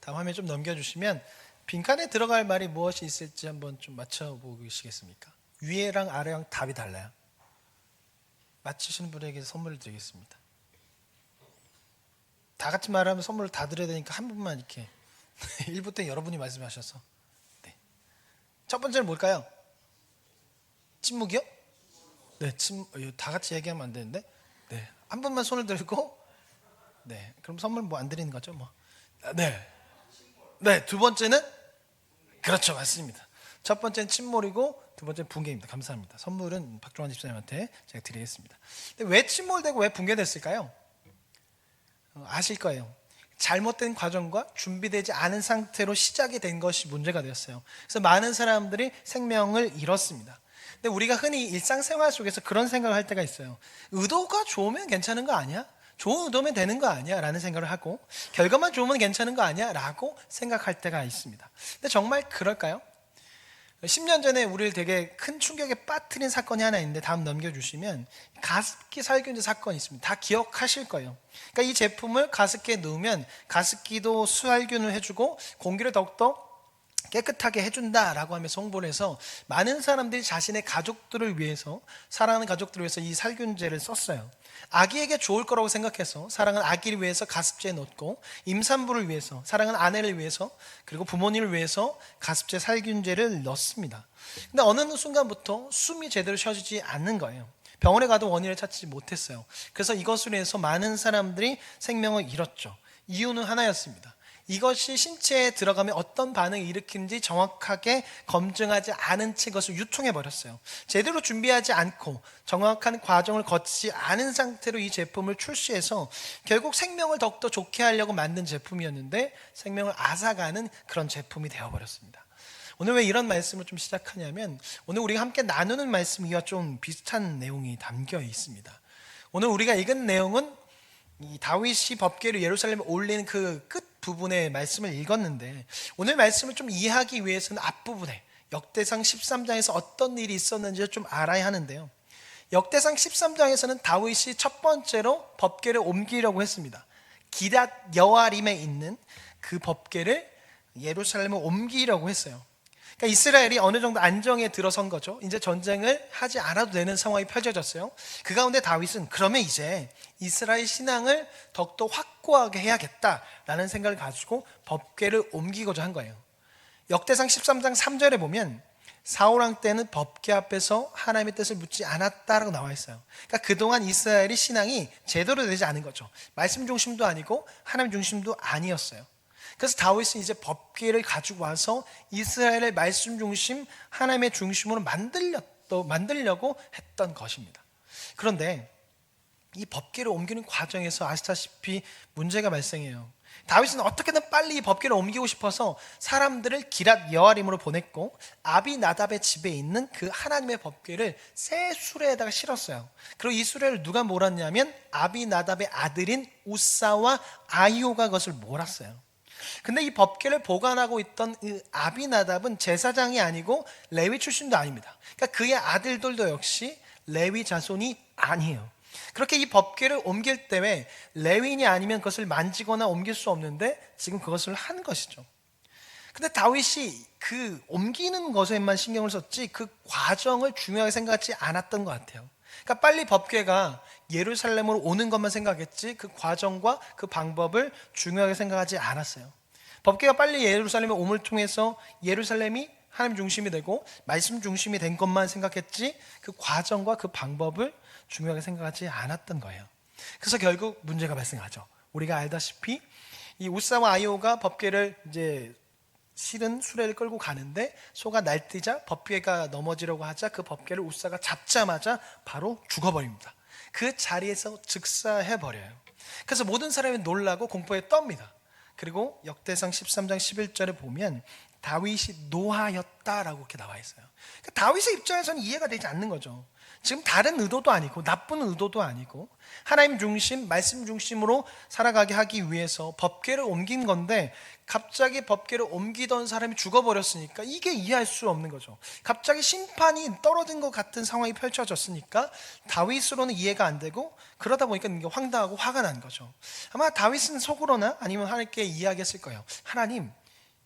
다음 화면 좀 넘겨주시면 빈칸에 들어갈 말이 무엇이 있을지 한번 좀 맞춰보시겠습니까? 위에랑 아래랑 답이 달라요. 맞추시는 분에게 선물을 드리겠습니다. 다 같이 말하면 선물을 다 드려야 되니까 한 분만 이렇게 1부 때 여러분이 말씀하셔서. 네. 첫 번째는 뭘까요? 침묵이요? 네, 다 같이 얘기하면 안 되는데. 네, 한 분만 손을 들고. 네, 그럼 선물 뭐 안 드리는 거죠, 뭐. 네, 네, 두 번째는 그렇죠, 맞습니다. 첫 번째는 침몰이고 두 번째는 붕괴입니다. 감사합니다. 선물은 박종환 집사님한테 제가 드리겠습니다. 근데 왜 침몰되고 왜 붕괴됐을까요? 아실 거예요. 잘못된 과정과 준비되지 않은 상태로 시작이 된 것이 문제가 되었어요. 그래서 많은 사람들이 생명을 잃었습니다. 근데 우리가 흔히 일상생활 속에서 그런 생각을 할 때가 있어요. 의도가 좋으면 괜찮은 거 아니야? 좋은 의도면 되는 거 아니야? 라는 생각을 하고 결과만 좋으면 괜찮은 거 아니야? 라고 생각할 때가 있습니다. 근데 정말 그럴까요? 10년 전에 우리를 되게 큰 충격에 빠뜨린 사건이 하나 있는데 다음 넘겨주시면 가습기 살균제 사건이 있습니다. 다 기억하실 거예요. 그러니까 이 제품을 가습기에 넣으면 가습기도 살균을 해주고 공기를 더욱더 깨끗하게 해준다라고 하면서 홍보를 해서 많은 사람들이 자신의 가족들을 위해서, 사랑하는 가족들을 위해서 이 살균제를 썼어요. 아기에게 좋을 거라고 생각해서 사랑하는 아기를 위해서 가습제에 넣고, 임산부를 위해서, 사랑하는 아내를 위해서, 그리고 부모님을 위해서 가습제 살균제를 넣습니다. 근데 어느 순간부터 숨이 제대로 쉬어지지 않는 거예요. 병원에 가도 원인을 찾지 못했어요. 그래서 이것으로 해서 많은 사람들이 생명을 잃었죠. 이유는 하나였습니다. 이것이 신체에 들어가면 어떤 반응을 일으키는지 정확하게 검증하지 않은 채 그것을 유통해 버렸어요. 제대로 준비하지 않고 정확한 과정을 거치지 않은 상태로 이 제품을 출시해서 결국 생명을 더욱더 좋게 하려고 만든 제품이었는데 생명을 앗아가는 그런 제품이 되어버렸습니다. 오늘 왜 이런 말씀을 좀 시작하냐면 오늘 우리가 함께 나누는 말씀과 좀 비슷한 내용이 담겨 있습니다. 오늘 우리가 읽은 내용은 이 다윗이 법궤를 예루살렘에 올리는 그 끝 부분의 말씀을 읽었는데 오늘 말씀을 좀 이해하기 위해서는 앞부분에 역대상 13장에서 어떤 일이 있었는지 좀 알아야 하는데요. 역대상 13장에서는 다윗이 첫 번째로 법궤를 옮기려고 했습니다. 기럇 여아림에 있는 그 법궤를 예루살렘에 옮기려고 했어요. 그러니까 이스라엘이 어느 정도 안정에 들어선 거죠. 이제 전쟁을 하지 않아도 되는 상황이 펼쳐졌어요. 그 가운데 다윗은 그러면 이제 이스라엘 신앙을 더욱더 확고하게 해야겠다라는 생각을 가지고 법궤를 옮기고자 한 거예요. 역대상 13장 3절에 보면 사울왕 때는 법궤 앞에서 하나님의 뜻을 묻지 않았다라고 나와 있어요. 그러니까 그동안 이스라엘이 신앙이 제대로 되지 않은 거죠. 말씀 중심도 아니고 하나님 중심도 아니었어요. 그래서 다윗은 이제 법궤를 가지고 와서 이스라엘의 말씀 중심, 하나님의 중심으로 만들려고 했던 것입니다. 그런데 이 법궤를 옮기는 과정에서 아시다시피 문제가 발생해요. 다윗은 어떻게든 빨리 이 법궤를 옮기고 싶어서 사람들을 기럇 여아림으로 보냈고 아비나답의 집에 있는 그 하나님의 법궤를 새 수레에다가 실었어요. 그리고 이 수레를 누가 몰았냐면 아비나답의 아들인 우사와 아히오가 그것을 몰았어요. 근데 이 법궤를 보관하고 있던 이 아비나답은 제사장이 아니고 레위 출신도 아닙니다. 그러니까 그의 아들들도 역시 레위 자손이 아니에요. 그렇게 이 법궤를 옮길 때에 레위인이 아니면 그것을 만지거나 옮길 수 없는데 지금 그것을 한 것이죠. 근데 다윗이 그 옮기는 것에만 신경을 썼지 그 과정을 중요하게 생각하지 않았던 것 같아요. 그러니까 빨리 법궤가 예루살렘으로 오는 것만 생각했지 그 과정과 그 방법을 중요하게 생각하지 않았어요. 법궤가 빨리 예루살렘에 옴을 통해서 예루살렘이 하나님 중심이 되고 말씀 중심이 된 것만 생각했지 그 과정과 그 방법을 중요하게 생각하지 않았던 거예요. 그래서 결국 문제가 발생하죠. 우리가 알다시피 이 우사와 아이오가 법궤를 이제 실은 수레를 끌고 가는데 소가 날뛰자 법궤가 넘어지려고 하자 그 법궤를 우사가 잡자마자 바로 죽어버립니다. 그 자리에서 즉사해버려요. 그래서 모든 사람이 놀라고 공포에 떱니다. 그리고 역대상 13장 11절에 보면 다윗이 노하였다라고 이렇게 나와 있어요. 그러니까 다윗의 입장에서는 이해가 되지 않는 거죠. 지금 다른 의도도 아니고 나쁜 의도도 아니고 하나님 중심, 말씀 중심으로 살아가게 하기 위해서 법궤를 옮긴 건데 갑자기 법궤를 옮기던 사람이 죽어버렸으니까 이게 이해할 수 없는 거죠. 갑자기 심판이 떨어진 것 같은 상황이 펼쳐졌으니까 다윗으로는 이해가 안 되고 그러다 보니까 이게 황당하고 화가 난 거죠. 아마 다윗은 속으로나 아니면 하나님께 이야기했을 거예요. 하나님,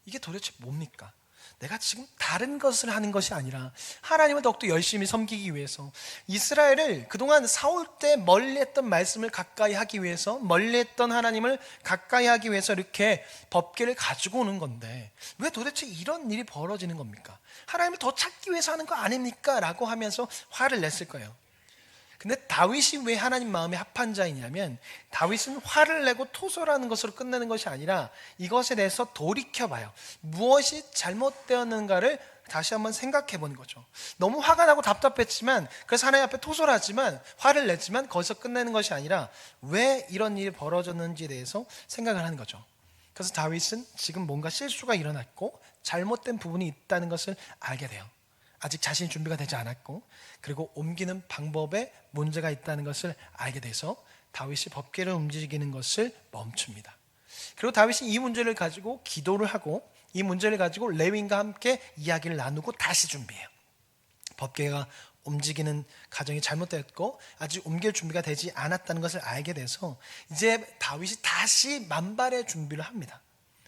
이게 도대체 뭡니까? 내가 지금 다른 것을 하는 것이 아니라 하나님을 더욱더 열심히 섬기기 위해서 이스라엘을 그동안 사울 때 멀리했던 말씀을 가까이 하기 위해서 멀리했던 하나님을 가까이 하기 위해서 이렇게 법궤를 가지고 오는 건데 왜 도대체 이런 일이 벌어지는 겁니까? 하나님을 더 찾기 위해서 하는 거 아닙니까? 라고 하면서 화를 냈을 거예요. 근데 다윗이 왜 하나님 마음에 합한 자이냐면 다윗은 화를 내고 토설하는 것으로 끝내는 것이 아니라 이것에 대해서 돌이켜봐요. 무엇이 잘못되었는가를 다시 한번 생각해 보는 거죠. 너무 화가 나고 답답했지만 그래서 하나님 앞에 토설하지만 화를 냈지만 거기서 끝내는 것이 아니라 왜 이런 일이 벌어졌는지에 대해서 생각을 하는 거죠. 그래서 다윗은 지금 뭔가 실수가 일어났고 잘못된 부분이 있다는 것을 알게 돼요. 아직 자신이 준비가 되지 않았고 그리고 옮기는 방법에 문제가 있다는 것을 알게 돼서 다윗이 법궤를 움직이는 것을 멈춥니다. 그리고 다윗이 이 문제를 가지고 기도를 하고 이 문제를 가지고 레위인과 함께 이야기를 나누고 다시 준비해요. 법궤가 움직이는 과정이 잘못됐고 아직 옮길 준비가 되지 않았다는 것을 알게 돼서 이제 다윗이 다시 만발의 준비를 합니다.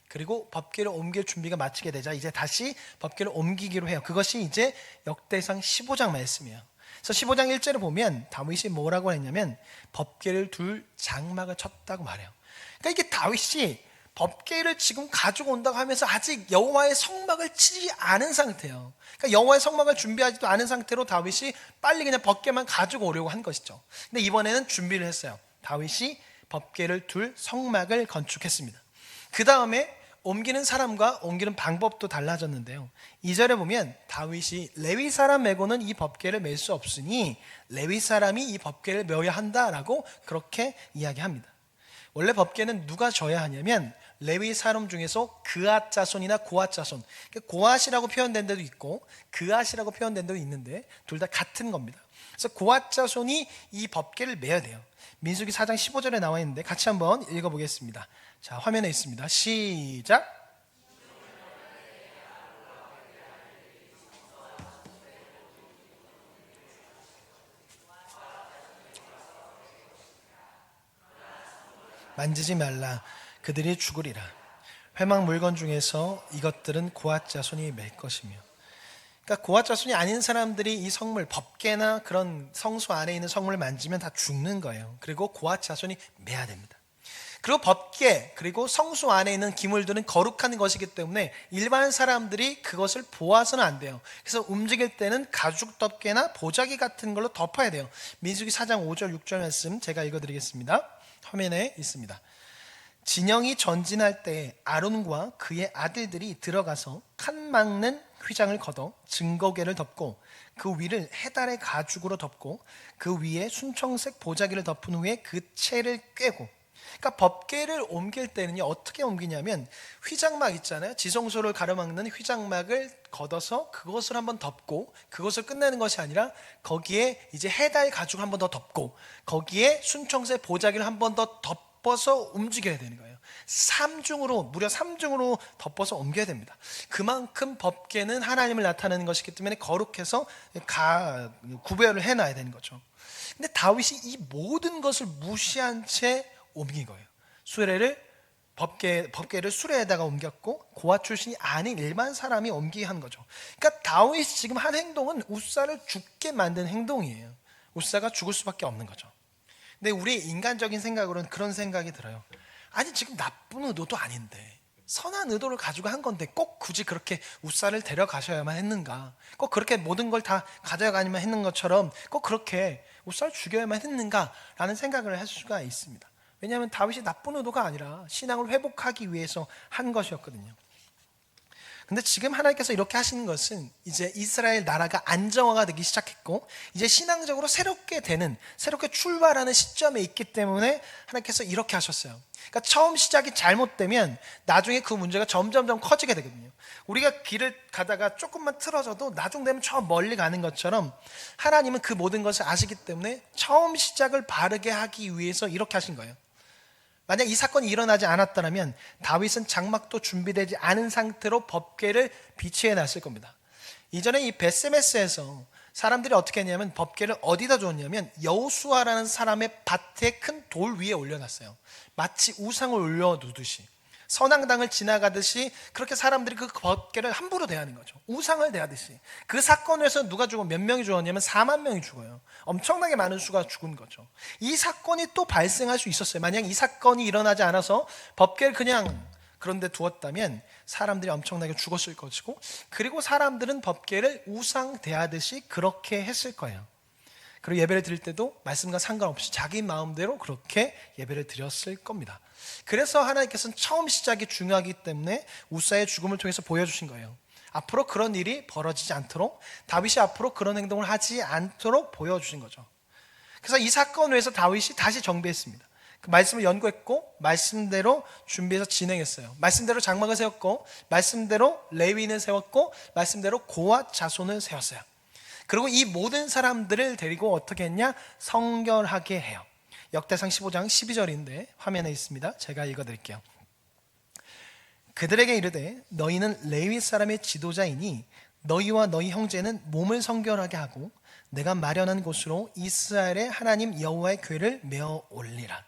그리고 법궤를 옮길 준비가 마치게 되자 이제 다시 법궤를 옮기기로 해요. 그것이 이제 역대상 15장 말씀이에요. 그래서 15장 1절을 보면 다윗이 뭐라고 했냐면 법궤를 둘 장막을 쳤다고 말해요. 그러니까 이게 다윗이 법궤를 지금 가지고 온다고 하면서 아직 여호와의 성막을 치지 않은 상태예요. 그러니까 여호와의 성막을 준비하지도 않은 상태로 다윗이 빨리 그냥 법궤만 가지고 오려고 한 것이죠. 근데 이번에는 준비를 했어요. 다윗이 법궤를 둘 성막을 건축했습니다. 그 다음에 옮기는 사람과 옮기는 방법도 달라졌는데요. 2절에 보면 다윗이 레위 사람 말고는 이 법궤를 맬 수 없으니 레위 사람이 이 법궤를 메어야 한다라고 그렇게 이야기합니다. 원래 법궤는 누가 져야 하냐면 레위 사람 중에서 그앗 자손이나 고앗 자손, 고앗이라고 표현된 데도 있고 그앗이라고 표현된 데도 있는데 둘 다 같은 겁니다. 그래서 고앗 자손이 이 법궤를 메어야 돼요. 민수기 4장 15절에 나와 있는데 같이 한번 읽어보겠습니다. 자, 화면에 있습니다. 시작. 만지지 말라. 그들이 죽으리라. 회막 물건 중에서 이것들은 고앗 자손이 맬 것이며. 그러니까 고앗 자손이 아닌 사람들이 이 성물, 법궤나 그런 성소 안에 있는 성물을 만지면 다 죽는 거예요. 그리고 고앗 자손이 매야 됩니다. 그리고 법궤 그리고 성소 안에 있는 기물들은 거룩한 것이기 때문에 일반 사람들이 그것을 보아서는 안 돼요. 그래서 움직일 때는 가죽 덮개나 보자기 같은 걸로 덮어야 돼요. 민수기 4장 5절 6절 말씀 제가 읽어드리겠습니다. 화면에 있습니다. 진영이 전진할 때 아론과 그의 아들들이 들어가서 칸 막는 휘장을 걷어 증거궤를 덮고 그 위를 해달의 가죽으로 덮고 그 위에 순청색 보자기를 덮은 후에 그 채를 꿰고. 그러니까 법궤를 옮길 때는요 어떻게 옮기냐면 휘장막 있잖아요. 지성소를 가로막는 휘장막을 걷어서 그것을 한번 덮고 그것을 끝내는 것이 아니라 거기에 이제 해달 가죽을 한번 더 덮고 거기에 순청색 보자기를 한번 더 덮어서 움직여야 되는 거예요. 3중으로 무려 3중으로 덮어서 옮겨야 됩니다. 그만큼 법궤는 하나님을 나타내는 것이기 때문에 거룩해서 구별을 해놔야 되는 거죠. 근데 다윗이 이 모든 것을 무시한 채 옮긴 거예요. 법궤를 수레에다가 옮겼고 고아 출신이 아닌 일반 사람이 옮기게 한 거죠. 그러니까 다윗이 지금 한 행동은 우사를 죽게 만든 행동이에요. 우사가 죽을 수밖에 없는 거죠. 근데 우리 인간적인 생각으로는 그런 생각이 들어요. 아니 지금 나쁜 의도도 아닌데 선한 의도를 가지고 한 건데 꼭 굳이 그렇게 우사를 데려가셔야만 했는가? 꼭 그렇게 모든 걸 다 가져가야만 했는 것처럼 꼭 그렇게 우사를 죽여야만 했는가? 라는 생각을 할 수가 있습니다. 왜냐하면 다윗이 나쁜 의도가 아니라 신앙을 회복하기 위해서 한 것이었거든요. 근데 지금 하나님께서 이렇게 하시는 것은 이제 이스라엘 나라가 안정화가 되기 시작했고 이제 신앙적으로 새롭게 출발하는 시점에 있기 때문에 하나님께서 이렇게 하셨어요. 그러니까 처음 시작이 잘못되면 나중에 그 문제가 점점점 커지게 되거든요. 우리가 길을 가다가 조금만 틀어져도 나중 되면 저 멀리 가는 것처럼 하나님은 그 모든 것을 아시기 때문에 처음 시작을 바르게 하기 위해서 이렇게 하신 거예요. 만약 이 사건이 일어나지 않았다면 다윗은 장막도 준비되지 않은 상태로 법궤를 비치해 놨을 겁니다. 이전에 이 베세메스에서 사람들이 어떻게 했냐면 법궤를 어디다 줬냐면 여호수아라는 사람의 밭에 큰 돌 위에 올려놨어요. 마치 우상을 올려두듯이 선앙당을 지나가듯이 그렇게 사람들이 그 법궤를 함부로 대하는 거죠. 우상을 대하듯이. 그 사건에서 누가 죽어 몇 명이 죽었냐면 4만 명이 죽어요. 엄청나게 많은 수가 죽은 거죠. 이 사건이 또 발생할 수 있었어요. 만약 이 사건이 일어나지 않아서 법궤를 그냥 그런데 두었다면 사람들이 엄청나게 죽었을 것이고, 그리고 사람들은 법궤를 우상 대하듯이 그렇게 했을 거예요. 그리고 예배를 드릴 때도 말씀과 상관없이 자기 마음대로 그렇게 예배를 드렸을 겁니다. 그래서 하나님께서는 처음 시작이 중요하기 때문에 우사의 죽음을 통해서 보여주신 거예요. 앞으로 그런 일이 벌어지지 않도록, 다윗이 앞으로 그런 행동을 하지 않도록 보여주신 거죠. 그래서 이 사건을 위해서 다윗이 다시 정비했습니다. 그 말씀을 연구했고 말씀대로 준비해서 진행했어요. 말씀대로 장막을 세웠고 말씀대로 레위인을 세웠고 말씀대로 고앗 자손을 세웠어요. 그리고 이 모든 사람들을 데리고 어떻게 했냐? 성결하게 해요. 역대상 15장 12절인데 화면에 있습니다. 제가 읽어드릴게요. 그들에게 이르되 너희는 레위 사람의 지도자이니 너희와 너희 형제는 몸을 성결하게 하고 내가 마련한 곳으로 이스라엘의 하나님 여호와의 궤를 메어 올리라.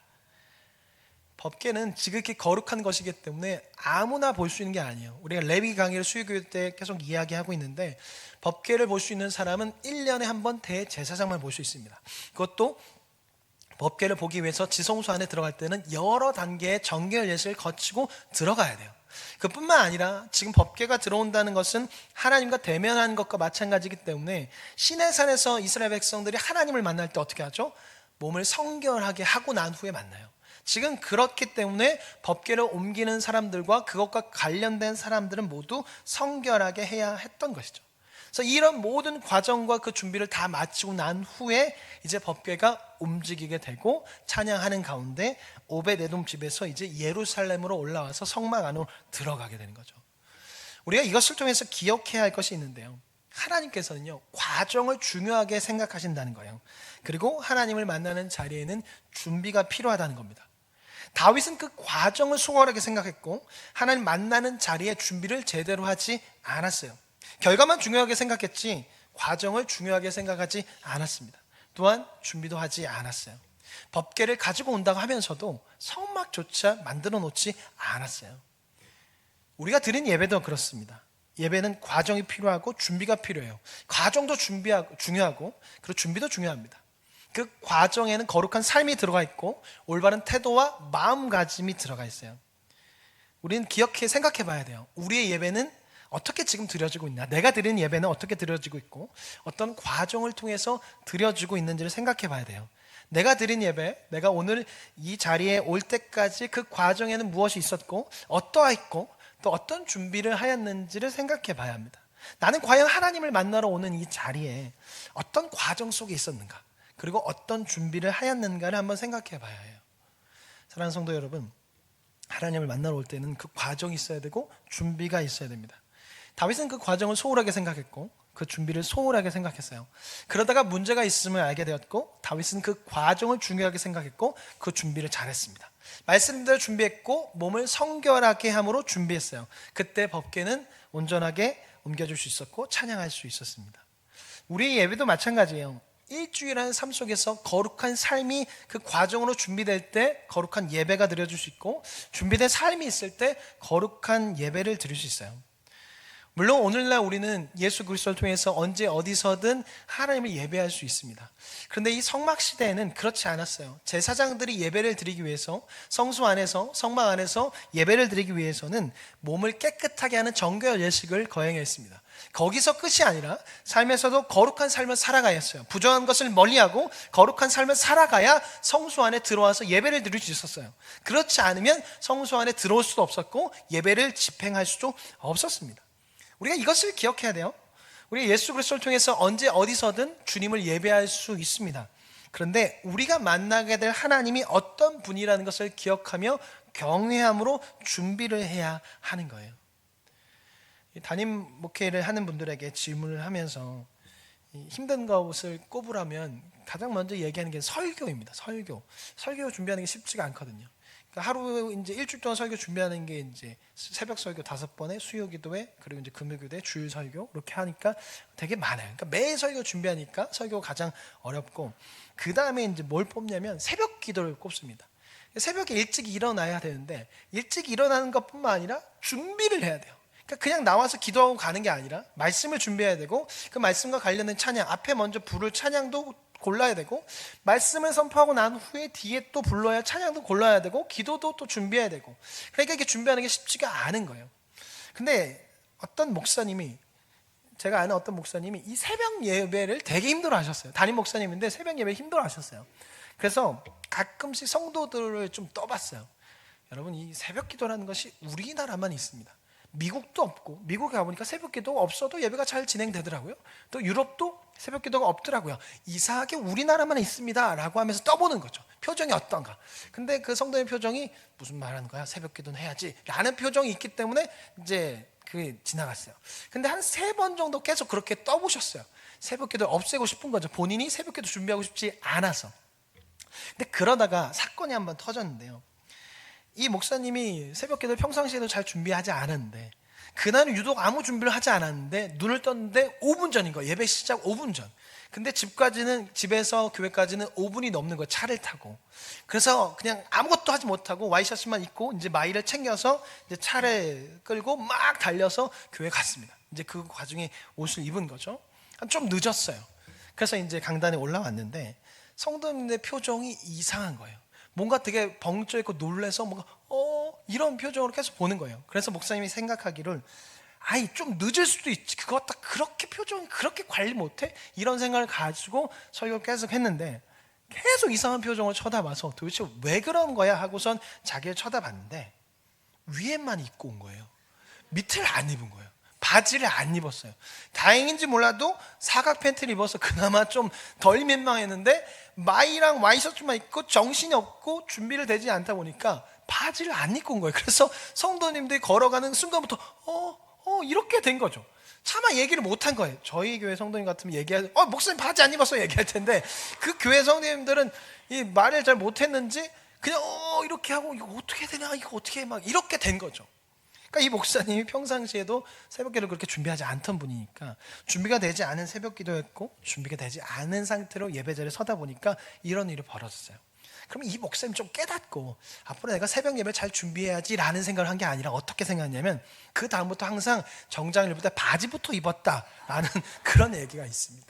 법궤는 지극히 거룩한 것이기 때문에 아무나 볼 수 있는 게 아니에요. 우리가 레위 강의를 수요교회 때 계속 이야기하고 있는데 법궤를 볼 수 있는 사람은 1년에 한 번 대제사장만 볼 수 있습니다. 그것도 법궤를 보기 위해서 지성소 안에 들어갈 때는 여러 단계의 정결 예식을 거치고 들어가야 돼요. 그뿐만 아니라 지금 법궤가 들어온다는 것은 하나님과 대면하는 것과 마찬가지이기 때문에 시내산에서 이스라엘 백성들이 하나님을 만날 때 어떻게 하죠? 몸을 성결하게 하고 난 후에 만나요. 지금 그렇기 때문에 법궤를 옮기는 사람들과 그것과 관련된 사람들은 모두 성결하게 해야 했던 것이죠. 그래서 이런 모든 과정과 그 준비를 다 마치고 난 후에 이제 법궤가 움직이게 되고 찬양하는 가운데 오벳에돔 집에서 이제 예루살렘으로 올라와서 성막 안으로 들어가게 되는 거죠. 우리가 이것을 통해서 기억해야 할 것이 있는데요. 하나님께서는요, 과정을 중요하게 생각하신다는 거예요. 그리고 하나님을 만나는 자리에는 준비가 필요하다는 겁니다. 다윗은 그 과정을 소홀하게 생각했고 하나님 만나는 자리에 준비를 제대로 하지 않았어요. 결과만 중요하게 생각했지 과정을 중요하게 생각하지 않았습니다. 또한 준비도 하지 않았어요. 법궤를 가지고 온다고 하면서도 성막조차 만들어 놓지 않았어요. 우리가 드린 예배도 그렇습니다. 예배는 과정이 필요하고 준비가 필요해요. 과정도 중요하고 그리고 준비도 중요합니다. 그 과정에는 거룩한 삶이 들어가 있고 올바른 태도와 마음가짐이 들어가 있어요. 우리는 생각해 봐야 돼요. 우리의 예배는 어떻게 지금 드려지고 있나? 내가 드리는 예배는 어떻게 드려지고 있고 어떤 과정을 통해서 드려지고 있는지를 생각해 봐야 돼요. 내가 드린 예배, 내가 오늘 이 자리에 올 때까지 그 과정에는 무엇이 있었고 어떠했고 또 어떤 준비를 하였는지를 생각해 봐야 합니다. 나는 과연 하나님을 만나러 오는 이 자리에 어떤 과정 속에 있었는가? 그리고 어떤 준비를 하였는가를 한번 생각해 봐야 해요. 사랑하는 성도 여러분, 하나님을 만나러 올 때는 그 과정이 있어야 되고 준비가 있어야 됩니다. 다윗은 그 과정을 소홀하게 생각했고 그 준비를 소홀하게 생각했어요. 그러다가 문제가 있음을 알게 되었고 다윗은 그 과정을 중요하게 생각했고 그 준비를 잘했습니다. 말씀대로 준비했고 몸을 성결하게 함으로 준비했어요. 그때 법궤는 온전하게 옮겨줄 수 있었고 찬양할 수 있었습니다. 우리 예배도 마찬가지예요. 일주일하는 삶 속에서 거룩한 삶이 그 과정으로 준비될 때 거룩한 예배가 드려질 수 있고 준비된 삶이 있을 때 거룩한 예배를 드릴 수 있어요. 물론 오늘날 우리는 예수 그리스도를 통해서 언제 어디서든 하나님을 예배할 수 있습니다. 그런데 이 성막 시대에는 그렇지 않았어요. 제사장들이 예배를 드리기 위해서 성소 안에서 성막 안에서 예배를 드리기 위해서는 몸을 깨끗하게 하는 정결 예식을 거행해야 했습니다. 거기서 끝이 아니라 삶에서도 거룩한 삶을 살아가야 했어요. 부정한 것을 멀리하고 거룩한 삶을 살아가야 성소 안에 들어와서 예배를 드릴 수 있었어요. 그렇지 않으면 성소 안에 들어올 수도 없었고 예배를 집행할 수도 없었습니다. 우리가 이것을 기억해야 돼요. 우리 예수 그리스도를 통해서 언제 어디서든 주님을 예배할 수 있습니다. 그런데 우리가 만나게 될 하나님이 어떤 분이라는 것을 기억하며 경외함으로 준비를 해야 하는 거예요. 담임 목회를 하는 분들에게 질문을 하면서 힘든 것을 꼽으라면 가장 먼저 얘기하는 게 설교입니다. 설교 준비하는 게 쉽지가 않거든요. 그러니까 하루 이제 일주일 동안 설교 준비하는 게 이제 새벽 설교 5번에 수요 기도회 그리고 이제 금요 기도회 주일 설교 이렇게 하니까 되게 많아요. 그러니까 매일 설교 준비하니까 설교가 가장 어렵고 그 다음에 이제 뭘 뽑냐면 새벽 기도를 꼽습니다. 새벽에 일찍 일어나야 되는데 일찍 일어나는 것뿐만 아니라 준비를 해야 돼요. 그러니까 그냥 나와서 기도하고 가는 게 아니라 말씀을 준비해야 되고 그 말씀과 관련된 찬양 앞에 먼저 부를 찬양도 골라야 되고 말씀을 선포하고 난 후에 뒤에 또 불러야 찬양도 골라야 되고 기도도 또 준비해야 되고 그러니까 이게 준비하는 게 쉽지가 않은 거예요. 근데 어떤 목사님이 제가 아는 어떤 목사님이 이 새벽 예배를 되게 힘들어 하셨어요. 담임 목사님인데 새벽 예배 힘들어 하셨어요. 그래서 가끔씩 성도들을 좀 떠봤어요. 여러분 이 새벽 기도라는 것이 우리나라만 있습니다. 미국도 없고 미국에 가보니까 새벽 기도가 없어도 예배가 잘 진행되더라고요. 또 유럽도 새벽 기도가 없더라고요. 이상하게 우리나라만 있습니다 라고 하면서 떠보는 거죠. 표정이 어떤가. 근데 그 성도의 표정이 무슨 말하는 거야 새벽 기도는 해야지 라는 표정이 있기 때문에 이제 그게 지나갔어요. 근데 한 3번 정도 계속 그렇게 떠보셨어요. 새벽 기도를 없애고 싶은 거죠. 본인이 새벽 기도 준비하고 싶지 않아서. 근데 그러다가 사건이 한번 터졌는데요. 이 목사님이 새벽 기도를 평상시에도 잘 준비하지 않았는데 그날은 유독 아무 준비를 하지 않았는데 눈을 떴는데 5분 전인 거예요. 예배 시작 5분 전. 근데 집에서 교회까지는 5분이 넘는 거예요. 차를 타고. 그래서 그냥 아무것도 하지 못하고 와이셔츠만 입고 이제 마이를 챙겨서 이제 차를 끌고 막 달려서 교회 갔습니다. 이제 그 과정에 옷을 입은 거죠. 좀 늦었어요. 그래서 이제 강단에 올라왔는데 성도님의 표정이 이상한 거예요. 뭔가 되게 벙쪄 있고 놀래서 뭔가 이런 표정으로 계속 보는 거예요. 그래서 목사님이 생각하기를 아이 좀 늦을 수도 있지. 그거 딱 그렇게 표정이 그렇게 관리 못해? 이런 생각을 가지고 설교를 계속 했는데 계속 이상한 표정을 쳐다봐서 도대체 왜 그런 거야 하고선 자기를 쳐다봤는데 위에만 입고 온 거예요. 밑을 안 입은 거예요. 바지를 안 입었어요. 다행인지 몰라도 사각 팬티를 입어서 그나마 좀 덜 민망했는데 마이랑 와이셔츠만 입고 정신이 없고 준비를 되지 않다 보니까 바지를 안 입고 온 거예요. 그래서 성도님들이 걸어가는 순간부터 이렇게 된 거죠. 차마 얘기를 못한 거예요. 저희 교회 성도님 같으면 얘기할 목사님 바지 안 입었어 얘기할 텐데 그 교회 성도님들은 이 말을 잘 못했는지 그냥 이렇게 하고 이거 어떻게 되냐 이거 어떻게 막 이렇게 된 거죠. 그러니까 이 목사님이 평상시에도 새벽기도를 그렇게 준비하지 않던 분이니까 준비가 되지 않은 새벽기도였고 준비가 되지 않은 상태로 예배자리에 서다 보니까 이런 일이 벌어졌어요. 그러면 이 목사님 좀 깨닫고 앞으로 내가 새벽 예배 잘 준비해야지 라는 생각을 한 게 아니라 어떻게 생각했냐면 그 다음부터 항상 정장을 입을 때 바지부터 입었다라는 그런 얘기가 있습니다.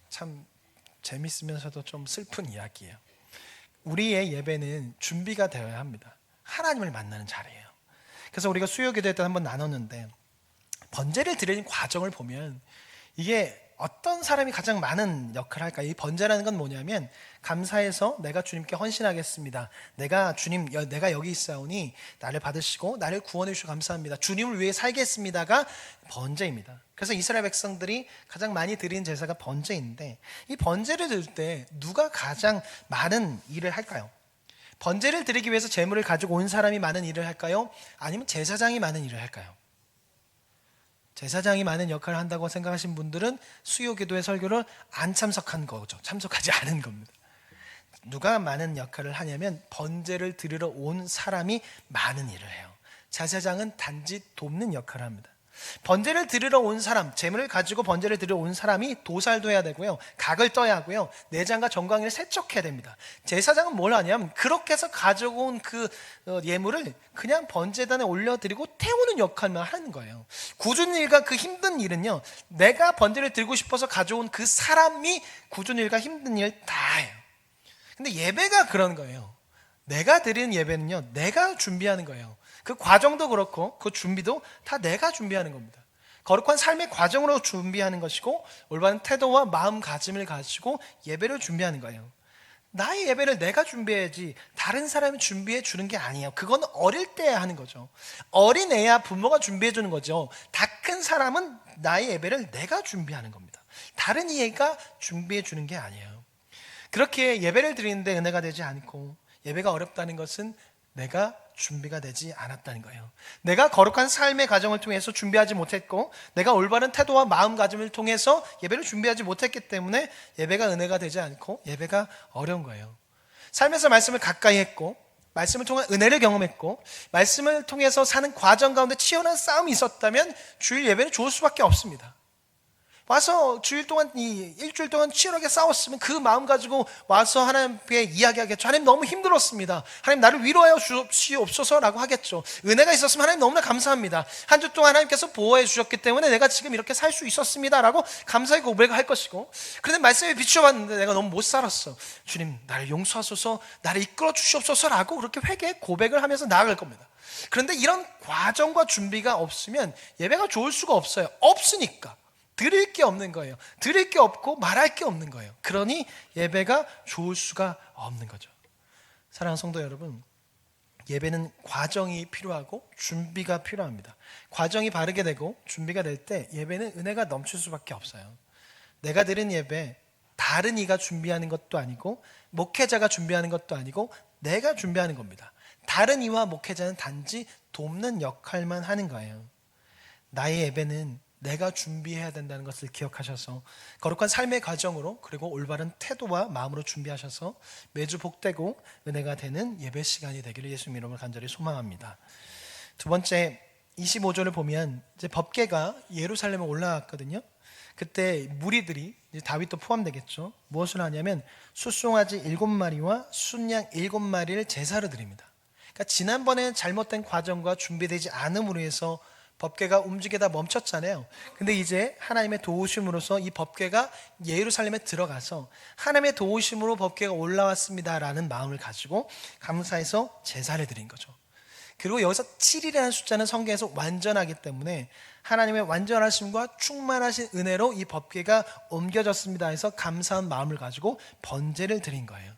참 재밌으면서도 좀 슬픈 이야기예요. 우리의 예배는 준비가 되어야 합니다. 하나님을 만나는 자리예요. 그래서 우리가 수요 기도회 때 한번 나눴는데 번제를 드리는 과정을 보면 이게 어떤 사람이 가장 많은 역할을 할까? 이 번제라는 건 뭐냐면 감사해서 내가 주님께 헌신하겠습니다. 내가 여기 있사오니 나를 받으시고 나를 구원해 주셔서 감사합니다. 주님을 위해 살겠습니다가 번제입니다. 그래서 이스라엘 백성들이 가장 많이 드린 제사가 번제인데 이 번제를 드릴 때 누가 가장 많은 일을 할까요? 번제를 드리기 위해서 제물을 가지고 온 사람이 많은 일을 할까요? 아니면 제사장이 많은 일을 할까요? 제사장이 많은 역할을 한다고 생각하신 분들은 수요 기도의 설교를 안 참석한 거죠. 참석하지 않은 겁니다. 누가 많은 역할을 하냐면 번제를 드리러 온 사람이 많은 일을 해요. 제사장은 단지 돕는 역할을 합니다. 번제를 드리러 온 사람, 제물을 가지고 번제를 드리러 온 사람이 도살도 해야 되고요, 각을 떠야 하고요, 내장과 정강이를 세척해야 됩니다. 제사장은 뭘 하냐면 그렇게 해서 가져온 그 예물을 그냥 번제단에 올려드리고 태우는 역할만 하는 거예요. 굳은 일과 그 힘든 일은요, 내가 번제를 드리고 싶어서 가져온 그 사람이 굳은 일과 힘든 일 다 해요. 근데 예배가 그런 거예요. 내가 드리는 예배는요, 내가 준비하는 거예요. 그 과정도 그렇고 그 준비도 다 내가 준비하는 겁니다. 거룩한 삶의 과정으로 준비하는 것이고 올바른 태도와 마음가짐을 가지고 예배를 준비하는 거예요. 나의 예배를 내가 준비해야지 다른 사람이 준비해 주는 게 아니에요. 그건 어릴 때 하는 거죠. 어린 애야 부모가 준비해 주는 거죠. 다 큰 사람은 나의 예배를 내가 준비하는 겁니다. 다른 이가 준비해 주는 게 아니에요. 그렇게 예배를 드리는데 은혜가 되지 않고 예배가 어렵다는 것은 내가 준비가 되지 않았다는 거예요. 내가 거룩한 삶의 과정을 통해서 준비하지 못했고 내가 올바른 태도와 마음가짐을 통해서 예배를 준비하지 못했기 때문에 예배가 은혜가 되지 않고 예배가 어려운 거예요. 삶에서 말씀을 가까이 했고 말씀을 통한 은혜를 경험했고 말씀을 통해서 사는 과정 가운데 치열한 싸움이 있었다면 주일 예배는 좋을 수밖에 없습니다. 와서 일주일 동안 치열하게 싸웠으면 그 마음 가지고 와서 하나님께 이야기하겠죠. 하나님 너무 힘들었습니다. 하나님 나를 위로하여 주시옵소서라고 하겠죠. 은혜가 있었으면 하나님 너무나 감사합니다. 한 주 동안 하나님께서 보호해 주셨기 때문에 내가 지금 이렇게 살 수 있었습니다라고 감사의 고백을 할 것이고, 그런데 말씀에 비춰봤는데 내가 너무 못 살았어. 주님 나를 용서하소서, 나를 이끌어 주시옵소서라고 그렇게 회개 고백을 하면서 나아갈 겁니다. 그런데 이런 과정과 준비가 없으면 예배가 좋을 수가 없어요. 없으니까 드릴 게 없는 거예요. 드릴 게 없고 말할 게 없는 거예요. 그러니 예배가 좋을 수가 없는 거죠. 사랑하는 성도 여러분, 예배는 과정이 필요하고 준비가 필요합니다. 과정이 바르게 되고 준비가 될 때 예배는 은혜가 넘칠 수밖에 없어요. 내가 드린 예배 다른 이가 준비하는 것도 아니고 목회자가 준비하는 것도 아니고 내가 준비하는 겁니다. 다른 이와 목회자는 단지 돕는 역할만 하는 거예요. 나의 예배는 내가 준비해야 된다는 것을 기억하셔서 거룩한 삶의 과정으로 그리고 올바른 태도와 마음으로 준비하셔서 매주 복되고 은혜가 되는 예배 시간이 되기를 예수님 이름으로 간절히 소망합니다. 두 번째 25절을 보면 이제 법궤가 예루살렘에 올라왔거든요. 그때 무리들이 이제 다윗도 포함되겠죠. 무엇을 하냐면 숫송아지 7마리와 순양 7마리를 제사로 드립니다. 그러니까 지난번에 잘못된 과정과 준비되지 않음으로 해서 법궤가 움직이다 멈췄잖아요. 근데 이제 하나님의 도우심으로써 이 법궤가 예루살렘에 들어가서 하나님의 도우심으로 법궤가 올라왔습니다라는 마음을 가지고 감사해서 제사를 드린 거죠. 그리고 여기서 7이라는 숫자는 성경에서 완전하기 때문에 하나님의 완전하심과 충만하신 은혜로 이 법궤가 옮겨졌습니다 해서 감사한 마음을 가지고 번제를 드린 거예요.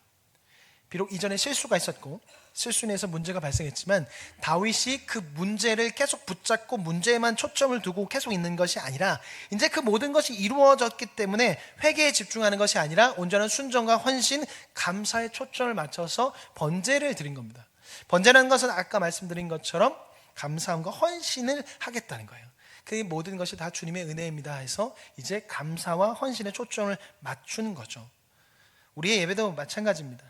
비록 이전에 실수가 있었고 실수로 해서 문제가 발생했지만 다윗이 그 문제를 계속 붙잡고 문제에만 초점을 두고 계속 있는 것이 아니라 이제 그 모든 것이 이루어졌기 때문에 회개에 집중하는 것이 아니라 온전한 순종과 헌신, 감사에 초점을 맞춰서 번제를 드린 겁니다. 번제라는 것은 아까 말씀드린 것처럼 감사함과 헌신을 하겠다는 거예요. 그 모든 것이 다 주님의 은혜입니다 해서 이제 감사와 헌신에 초점을 맞추는 거죠. 우리의 예배도 마찬가지입니다.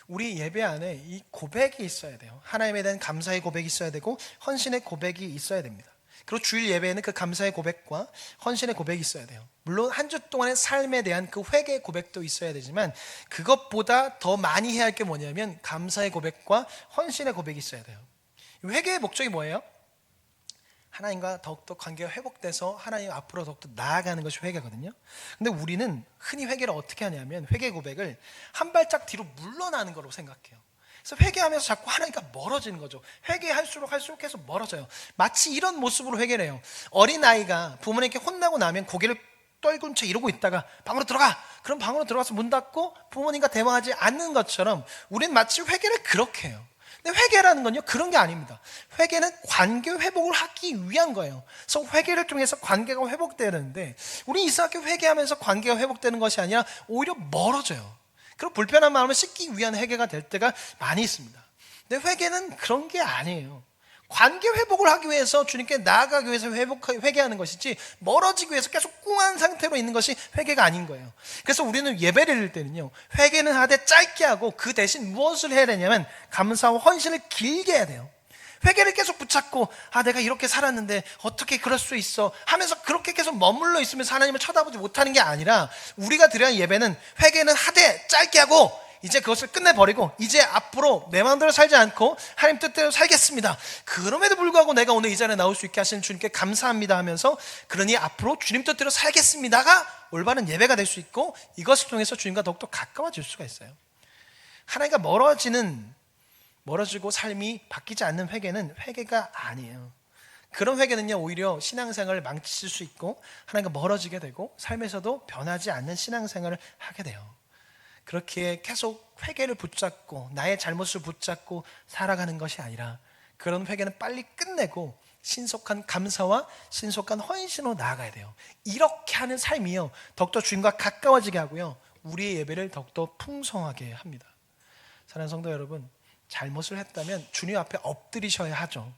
우리 예배 안에 이 고백이 있어야 돼요. 하나님에 대한 감사의 고백이 있어야 되고 헌신의 고백이 있어야 됩니다. 그리고 주일 예배에는 그 감사의 고백과 헌신의 고백이 있어야 돼요. 물론 한 주 동안의 삶에 대한 그 회개의 고백도 있어야 되지만 그것보다 더 많이 해야 할 게 뭐냐면 감사의 고백과 헌신의 고백이 있어야 돼요. 회개의 목적이 뭐예요? 하나님과 더욱더 관계가 회복돼서 하나님 앞으로 더욱더 나아가는 것이 회개거든요. 근데 우리는 흔히 회개를 어떻게 하냐면 회개 고백을 한 발짝 뒤로 물러나는 거로 생각해요. 그래서 회개하면서 자꾸 하나님과 멀어지는 거죠. 회개할수록 계속 멀어져요. 마치 이런 모습으로 회개를 해요. 어린아이가 부모님께 혼나고 나면 고개를 떨군 채 이러고 있다가 방으로 들어가! 그럼 방으로 들어가서 문 닫고 부모님과 대화하지 않는 것처럼 우리는 마치 회개를 그렇게 해요. 근데 회개라는 건요 그런 게 아닙니다. 회개는 관계 회복을 하기 위한 거예요. 그래서 회개를 통해서 관계가 회복되는데 우리 이상하게 회개하면서 관계가 회복되는 것이 아니라 오히려 멀어져요. 그리고 불편한 마음을 씻기 위한 회개가 될 때가 많이 있습니다. 근데 회개는 그런 게 아니에요. 관계 회복을 하기 위해서 주님께 나아가기 위해서 회개하는 것이지 멀어지기 위해서 계속 꿍한 상태로 있는 것이 회개가 아닌 거예요. 그래서 우리는 예배를 드릴 때는요 회개는 하되 짧게 하고 그 대신 무엇을 해야 되냐면 감사와 헌신을 길게 해야 돼요. 회개를 계속 붙잡고 내가 이렇게 살았는데 어떻게 그럴 수 있어 하면서 그렇게 계속 머물러 있으면서 하나님을 쳐다보지 못하는 게 아니라 우리가 드려야 할 예배는 회개는 하되 짧게 하고 이제 그것을 끝내버리고 이제 앞으로 내 마음대로 살지 않고 하나님 뜻대로 살겠습니다. 그럼에도 불구하고 내가 오늘 이 자리에 나올 수 있게 하시는 주님께 감사합니다 하면서 그러니 앞으로 주님 뜻대로 살겠습니다가 올바른 예배가 될 수 있고 이것을 통해서 주님과 더욱더 가까워질 수가 있어요. 하나님과 멀어지고 삶이 바뀌지 않는 회개는 회개가 아니에요. 그런 회개는요 오히려 신앙생활을 망칠 수 있고 하나님과 멀어지게 되고 삶에서도 변하지 않는 신앙생활을 하게 돼요. 그렇게 계속 회개를 붙잡고 나의 잘못을 붙잡고 살아가는 것이 아니라 그런 회개는 빨리 끝내고 신속한 감사와 신속한 헌신으로 나아가야 돼요. 이렇게 하는 삶이요, 더욱더 주님과 가까워지게 하고요, 우리의 예배를 더욱더 풍성하게 합니다. 사랑하는 성도 여러분, 잘못을 했다면 주님 앞에 엎드리셔야 하죠.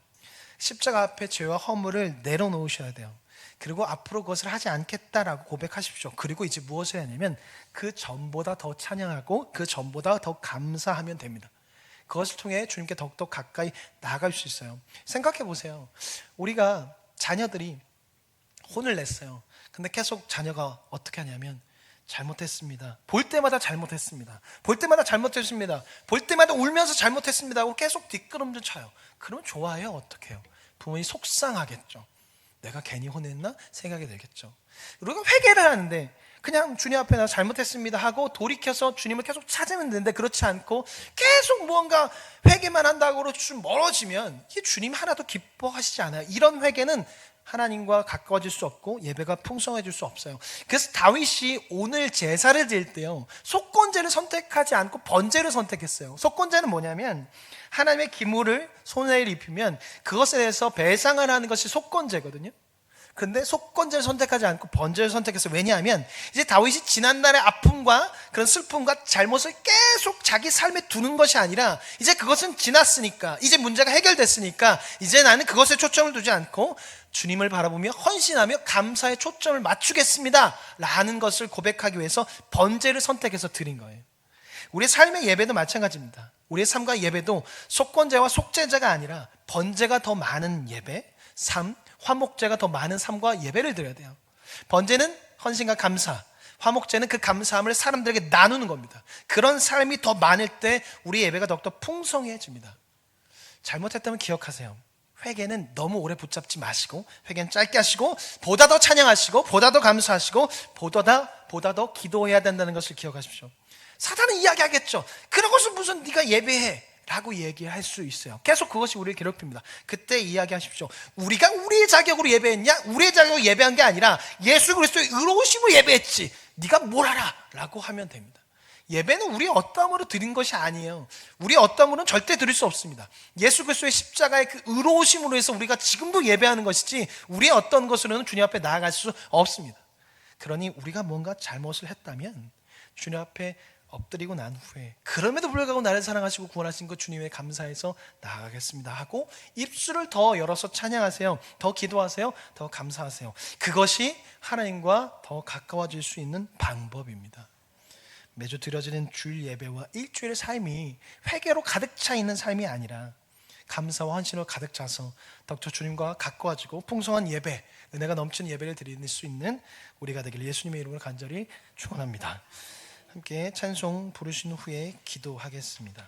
십자가 앞에 죄와 허물을 내려놓으셔야 돼요. 그리고 앞으로 그것을 하지 않겠다라고 고백하십시오. 그리고 이제 무엇을 해야 하냐면 그 전보다 더 찬양하고 그 전보다 더 감사하면 됩니다. 그것을 통해 주님께 더욱더 가까이 나아갈 수 있어요. 생각해 보세요. 우리가 자녀들이 혼을 냈어요. 근데 계속 자녀가 어떻게 하냐면 잘못했습니다. 볼 때마다 잘못했습니다. 볼 때마다 잘못했습니다. 볼 때마다 울면서 잘못했습니다 하고 계속 뒷걸음질 쳐요. 그러면 좋아해요? 어떻게 해요? 부모님이 속상하겠죠. 내가 괜히 혼냈나? 생각이 들겠죠. 우리가 회개를 하는데 그냥 주님 앞에 나 잘못했습니다 하고 돌이켜서 주님을 계속 찾으면 되는데 그렇지 않고 계속 무언가 회개만 한다고 좀 멀어지면 이게 주님 하나도 기뻐하시지 않아요. 이런 회개는 하나님과 가까워질 수 없고 예배가 풍성해질 수 없어요. 그래서 다윗이 오늘 제사를 드릴 때요, 속건제를 선택하지 않고 번제를 선택했어요. 속건제는 뭐냐면 하나님의 기물을 손에 입히면 그것에 대해서 배상을 하는 것이 속건제거든요. 근데 속건제를 선택하지 않고 번제를 선택했어요. 왜냐하면 이제 다윗이 지난날의 아픔과 그런 슬픔과 잘못을 계속 자기 삶에 두는 것이 아니라 이제 그것은 지났으니까, 이제 문제가 해결됐으니까 이제 나는 그것에 초점을 두지 않고 주님을 바라보며 헌신하며 감사에 초점을 맞추겠습니다 라는 것을 고백하기 위해서 번제를 선택해서 드린 거예요. 우리의 삶의 예배도 마찬가지입니다. 우리의 삶과 예배도 속건제와 속제제가 아니라 번제가 더 많은 예배, 삶, 화목제가 더 많은 삶과 예배를 드려야 돼요. 번제는 헌신과 감사, 화목제는 그 감사함을 사람들에게 나누는 겁니다. 그런 삶이 더 많을 때 우리 예배가 더욱더 풍성해집니다. 잘못했다면 기억하세요. 회개는 너무 오래 붙잡지 마시고, 회개는 짧게 하시고, 보다 더 찬양하시고, 보다 더 감사하시고, 보다 더 기도해야 된다는 것을 기억하십시오. 사단은 이야기하겠죠. 그러고서 무슨 네가 예배해 라고 얘기할 수 있어요. 계속 그것이 우리를 괴롭힙니다. 그때 이야기하십시오. 우리가 우리의 자격으로 예배했냐? 우리의 자격으로 예배한 게 아니라 예수 그리스도의 의로우심으로 예배했지, 네가 뭘 알아? 라고 하면 됩니다. 예배는 우리의 어떠함으로 드린 것이 아니에요. 우리의 어떠함으로는 절대 드릴 수 없습니다. 예수 그리스도의 십자가의 그 의로우심으로 해서 우리가 지금도 예배하는 것이지 우리의 어떤 것으로는 주님 앞에 나아갈 수 없습니다. 그러니 우리가 뭔가 잘못을 했다면 주님 앞에 엎드리고 난 후에 그럼에도 불구하고 나를 사랑하시고 구원하신 것 주님에 감사해서 나아가겠습니다 하고 입술을 더 열어서 찬양하세요. 더 기도하세요. 더 감사하세요. 그것이 하나님과 더 가까워질 수 있는 방법입니다. 매주 드려지는 주일 예배와 일주일의 삶이 회개로 가득 차 있는 삶이 아니라 감사와 헌신으로 가득 차서 더욱더 주님과 가까워지고 풍성한 예배, 은혜가 넘치는 예배를 드릴 수 있는 우리가 되길 예수님의 이름으로 간절히 축원합니다. 함께 찬송 부르신 후에 기도하겠습니다.